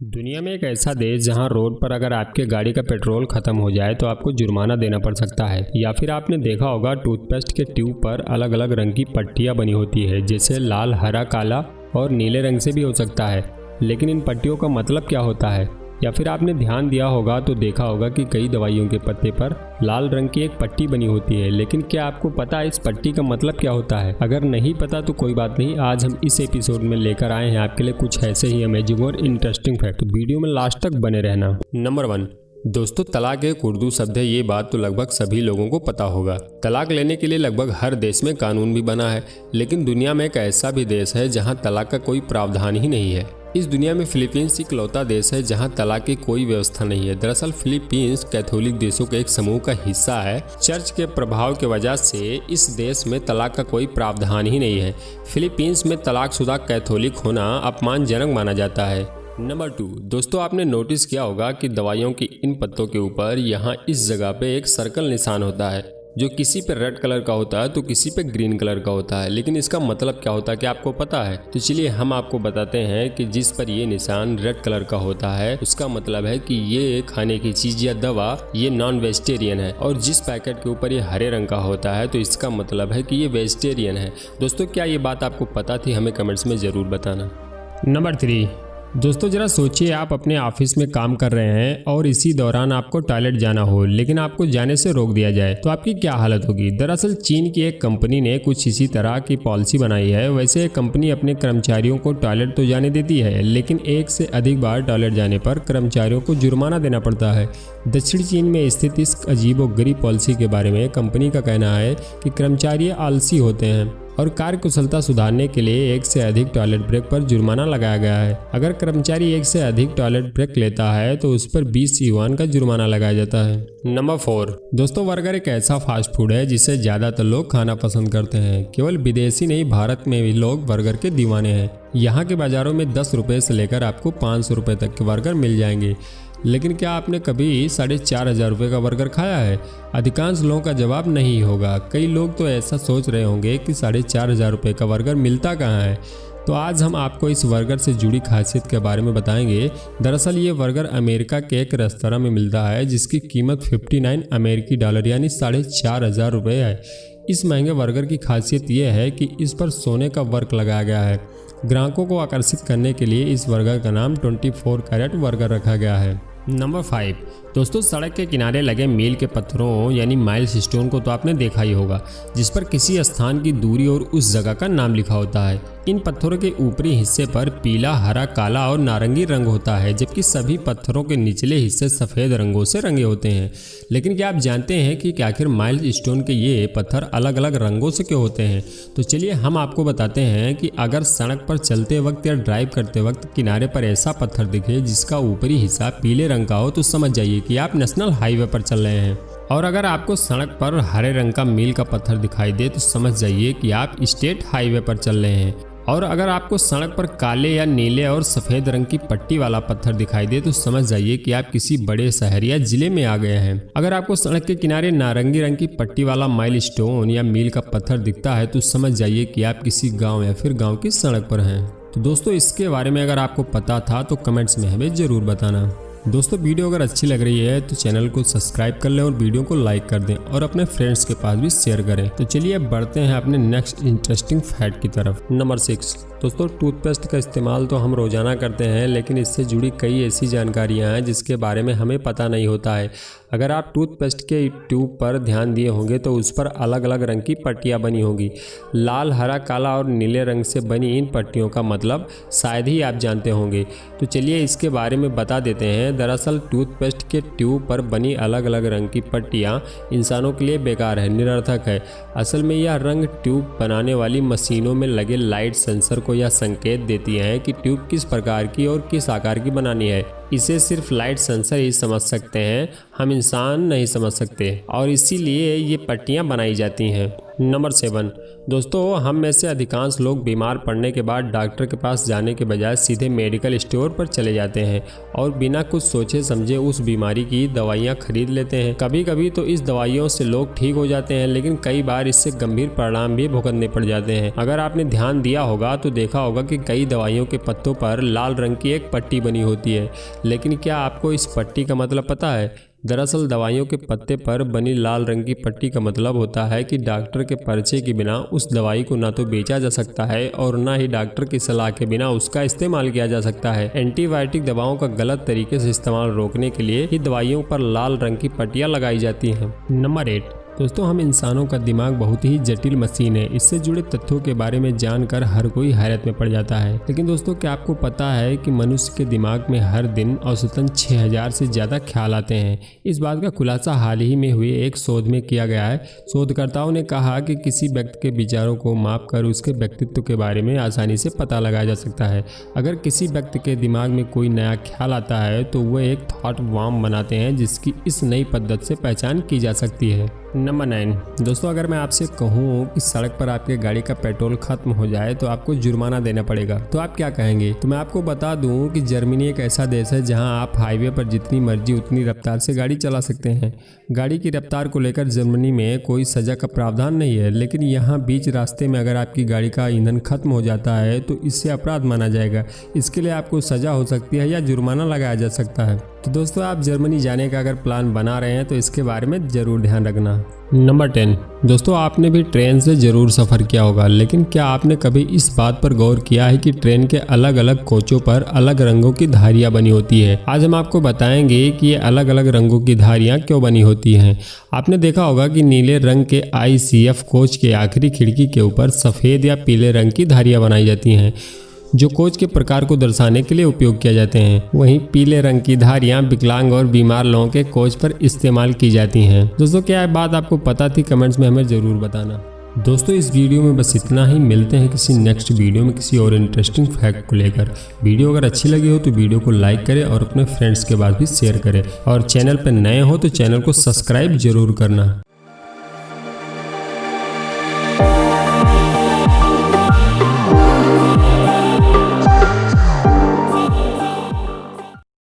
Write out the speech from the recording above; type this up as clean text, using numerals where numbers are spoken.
दुनिया में एक ऐसा देश जहां रोड पर अगर आपके गाड़ी का पेट्रोल खत्म हो जाए तो आपको जुर्माना देना पड़ सकता है। या फिर आपने देखा होगा टूथपेस्ट के ट्यूब पर अलग अलग रंग की पट्टियां बनी होती है, जैसे लाल, हरा, काला और नीले रंग से भी हो सकता है। लेकिन इन पट्टियों का मतलब क्या होता है? या फिर आपने ध्यान दिया होगा तो देखा होगा कि कई दवाइयों के पत्ते पर लाल रंग की एक पट्टी बनी होती है। लेकिन क्या आपको पता है इस पट्टी का मतलब क्या होता है? अगर नहीं पता तो कोई बात नहीं, आज हम इस एपिसोड में लेकर आए हैं आपके लिए कुछ ऐसे ही अमेजिंग और इंटरेस्टिंग फैक्ट। तो वीडियो में लास्ट तक बने रहना। नंबर 1, दोस्तों तलाक एक उर्दू शब्द है। ये बात तो लगभग सभी लोगों को पता होगा। तलाक लेने के लिए लगभग हर देश में कानून भी बना है, लेकिन दुनिया में एक ऐसा भी देश है जहां तलाक का कोई प्रावधान ही नहीं है। इस दुनिया में फिलीपींस इकलौता देश है जहां तलाक की कोई व्यवस्था नहीं है। दरअसल फिलीपींस कैथोलिक देशों के एक समूह का हिस्सा है। चर्च के प्रभाव की वजह से इस देश में तलाक का कोई प्रावधान ही नहीं है। फिलीपींस में तलाकशुदा कैथोलिक होना अपमानजनक माना जाता है। नंबर 2, दोस्तों आपने नोटिस किया होगा कि दवाइयों की इन पत्तों के ऊपर यहाँ इस जगह पे एक सर्कल निशान होता है, जो किसी पे रेड कलर का होता है तो किसी पे ग्रीन कलर का होता है। लेकिन इसका मतलब क्या होता है, क्या आपको पता है? तो चलिए हम आपको बताते हैं कि जिस पर ये निशान रेड कलर का होता है उसका मतलब है कि ये खाने की चीज या दवा ये नॉन वेजिटेरियन है, और जिस पैकेट के ऊपर ये हरे रंग का होता है तो इसका मतलब है कि ये वेजिटेरियन है। दोस्तों क्या ये बात आपको पता थी? हमें कमेंट्स में जरूर बताना। नंबर 3, दोस्तों जरा सोचिए, आप अपने ऑफिस में काम कर रहे हैं और इसी दौरान आपको टॉयलेट जाना हो, लेकिन आपको जाने से रोक दिया जाए तो आपकी क्या हालत होगी? दरअसल चीन की एक कंपनी ने कुछ इसी तरह की पॉलिसी बनाई है। वैसे कंपनी अपने कर्मचारियों को टॉयलेट तो जाने देती है, लेकिन एक से अधिक बार टॉयलेट जाने पर कर्मचारियों को जुर्माना देना पड़ता है। दक्षिण चीन में स्थित इस अजीबोगरीब पॉलिसी के बारे में कंपनी का कहना है कि कर्मचारी आलसी होते हैं और कार्य कुशलता सुधारने के लिए एक से अधिक टॉयलेट ब्रेक पर जुर्माना लगाया गया है। अगर कर्मचारी एक से अधिक टॉयलेट ब्रेक लेता है तो उस पर 20 युआन का जुर्माना लगाया जाता है। नंबर 4, दोस्तों बर्गर एक ऐसा फास्ट फूड है जिसे ज्यादातर लोग खाना पसंद करते हैं। केवल विदेशी नहीं, भारत में भी लोग बर्गर के दीवाने हैं। यहाँ के बाजारों में 10 रुपए से लेकर आपको 500 रुपए तक के बर्गर मिल जाएंगे। लेकिन क्या आपने कभी 4,500 रुपये का बर्गर खाया है? अधिकांश लोगों का जवाब नहीं होगा। कई लोग तो ऐसा सोच रहे होंगे कि 4,500 रुपये का बर्गर मिलता कहाँ है। तो आज हम आपको इस बर्गर से जुड़ी खासियत के बारे में बताएंगे। दरअसल ये बर्गर अमेरिका के एक रेस्तरां में मिलता है जिसकी कीमत 59 अमेरिकी डॉलर यानी 4,500 रुपये है। इस महंगे बर्गर की खासियत ये है कि इस पर सोने का वर्क लगाया गया है। ग्राहकों को आकर्षित करने के लिए इस बर्गर का नाम 24 कैरेट बर्गर रखा गया है। नंबर 5, दोस्तों सड़क के किनारे लगे मील के पत्थरों यानी माइल्स स्टोन को तो आपने देखा ही होगा, जिस पर किसी स्थान की दूरी और उस जगह का नाम लिखा होता है। इन पत्थरों के ऊपरी हिस्से पर पीला, हरा, काला और नारंगी रंग होता है, जबकि सभी पत्थरों के निचले हिस्से सफ़ेद रंगों से रंगे होते हैं। लेकिन क्या आप जानते हैं कि आखिर माइल्स स्टोन के ये पत्थर अलग अलग रंगों से क्यों होते हैं? तो चलिए हम आपको बताते हैं कि अगर सड़क पर चलते वक्त या ड्राइव करते वक्त किनारे पर ऐसा पत्थर दिखे जिसका ऊपरी हिस्सा पीले रंग का हो तो समझ जाइए कि आप नेशनल हाईवे पर चल रहे हैं। और अगर आपको सड़क पर हरे रंग का मील का पत्थर दिखाई दे तो समझ जाइए कि आप स्टेट हाईवे पर चल रहे हैं। और अगर आपको सड़क पर काले या नीले और सफ़ेद रंग की पट्टी वाला पत्थर दिखाई दे तो समझ जाइए कि आप किसी बड़े शहर या जिले में आ गए हैं। अगर आपको सड़क के किनारे नारंगी रंग की पट्टी वाला माइल स्टोन या मील का पत्थर दिखता है तो समझ जाइए कि आप किसी गाँव या फिर गाँव की सड़क पर हैं। तो दोस्तों इसके बारे में अगर आपको पता था तो कमेंट्स में हमें ज़रूर बताना। दोस्तों वीडियो अगर अच्छी लग रही है तो चैनल को सब्सक्राइब कर लें और वीडियो को लाइक कर दें और अपने फ्रेंड्स के पास भी शेयर करें। तो चलिए अब बढ़ते हैं अपने नेक्स्ट इंटरेस्टिंग फैक्ट की तरफ। नंबर 6, दोस्तों टूथपेस्ट का इस्तेमाल तो हम रोज़ाना करते हैं, लेकिन इससे जुड़ी कई ऐसी जानकारियां हैं जिसके बारे में हमें पता नहीं होता है। अगर आप टूथपेस्ट के ट्यूब पर ध्यान दिए होंगे तो उस पर अलग अलग रंग की पट्टियां बनी होंगी। लाल, हरा, काला और नीले रंग से बनी इन पट्टियों का मतलब शायद ही आप जानते होंगे। तो चलिए इसके बारे में बता देते हैं। दरअसल टूथपेस्ट के ट्यूब पर बनी अलग अलग रंग की पट्टियां इंसानों के लिए बेकार है, निरर्थक है। असल में यह रंग ट्यूब बनाने वाली मशीनों में लगे लाइट सेंसर को यह संकेत देती है कि ट्यूब किस प्रकार की और किस आकार की बनानी है। इसे सिर्फ लाइट सेंसर ही समझ सकते हैं, हम इंसान नहीं समझ सकते, और इसीलिए ये पट्टियां बनाई जाती हैं। नंबर 7 दोस्तों, हम में से अधिकांश लोग बीमार पड़ने के बाद डॉक्टर के पास जाने के बजाय सीधे मेडिकल स्टोर पर चले जाते हैं और बिना कुछ सोचे समझे उस बीमारी की दवाइयां खरीद लेते हैं। कभी कभी तो इस दवाइयों से लोग ठीक हो जाते हैं, लेकिन कई बार इससे गंभीर परिणाम भी भुगतने पड़ जाते हैं। अगर आपने ध्यान दिया होगा तो देखा होगा कि कई दवाइयों के पत्तों पर लाल रंग की एक पट्टी बनी होती है, लेकिन क्या आपको इस पट्टी का मतलब पता है? दरअसल दवाइयों के पत्ते पर बनी लाल रंग की पट्टी का मतलब होता है कि डॉक्टर के पर्चे के बिना उस दवाई को ना तो बेचा जा सकता है और ना ही डॉक्टर की सलाह के बिना उसका इस्तेमाल किया जा सकता है। एंटीबायोटिक दवाओं का गलत तरीके से इस्तेमाल रोकने के लिए ही दवाइयों पर लाल रंग की पट्टियां लगाई जाती हैं। नंबर 8 दोस्तों, हम इंसानों का दिमाग बहुत ही जटिल मशीन है। इससे जुड़े तथ्यों के बारे में जानकर हर कोई हैरत में पड़ जाता है। लेकिन दोस्तों, क्या आपको पता है कि मनुष्य के दिमाग में हर दिन औसतन 6000 से ज़्यादा ख्याल आते हैं? इस बात का खुलासा हाल ही में हुए एक शोध में किया गया है। शोधकर्ताओं ने कहा कि किसी व्यक्ति के विचारों को मापकर उसके व्यक्तित्व के बारे में आसानी से पता लगाया जा सकता है। अगर किसी व्यक्ति के दिमाग में कोई नया ख्याल आता है तो वह एक थॉट बॉम्ब बनाते हैं, जिसकी इस नई पद्धति से पहचान की जा सकती है। नंबर 9 दोस्तों, अगर मैं आपसे कहूँ कि सड़क पर आपके गाड़ी का पेट्रोल खत्म हो जाए तो आपको जुर्माना देना पड़ेगा, तो आप क्या कहेंगे? तो मैं आपको बता दूं कि जर्मनी एक ऐसा देश है जहां आप हाईवे पर जितनी मर्जी उतनी रफ्तार से गाड़ी चला सकते हैं। गाड़ी की रफ्तार को लेकर जर्मनी में कोई सजा का प्रावधान नहीं है, लेकिन यहाँ बीच रास्ते में अगर आपकी गाड़ी का ईंधन खत्म हो जाता है तो इससे अपराध माना जाएगा। इसके लिए आपको सजा हो सकती है या जुर्माना लगाया जा सकता है। तो दोस्तों, आप जर्मनी जाने का अगर प्लान बना रहे हैं तो इसके बारे में जरूर ध्यान रखना। नंबर 10 दोस्तों, आपने भी ट्रेन से जरूर सफ़र किया होगा, लेकिन क्या आपने कभी इस बात पर गौर किया है कि ट्रेन के अलग अलग कोचों पर अलग रंगों की धारियां बनी होती है? आज हम आपको बताएंगे कि ये अलग अलग रंगों की धारियां क्यों बनी होती हैं। आपने देखा होगा कि नीले रंग के ICF कोच के आखिरी खिड़की के ऊपर सफ़ेद या पीले रंग की धारियां बनाई जाती हैं, जो कोच के प्रकार को दर्शाने के लिए उपयोग किया जाते हैं। वहीं पीले रंग की धारियां विकलांग और बीमार लोगों के कोच पर इस्तेमाल की जाती हैं। दोस्तों, क्या यह बात आपको पता थी? कमेंट्स में हमें ज़रूर बताना। दोस्तों, इस वीडियो में बस इतना ही। मिलते हैं किसी नेक्स्ट वीडियो में किसी और इंटरेस्टिंग फैक्ट को लेकर। वीडियो अगर अच्छी लगी हो तो वीडियो को लाइक करें और अपने फ्रेंड्स के पास भी शेयर करें, और चैनल पर नए हो तो चैनल को सब्सक्राइब जरूर करना।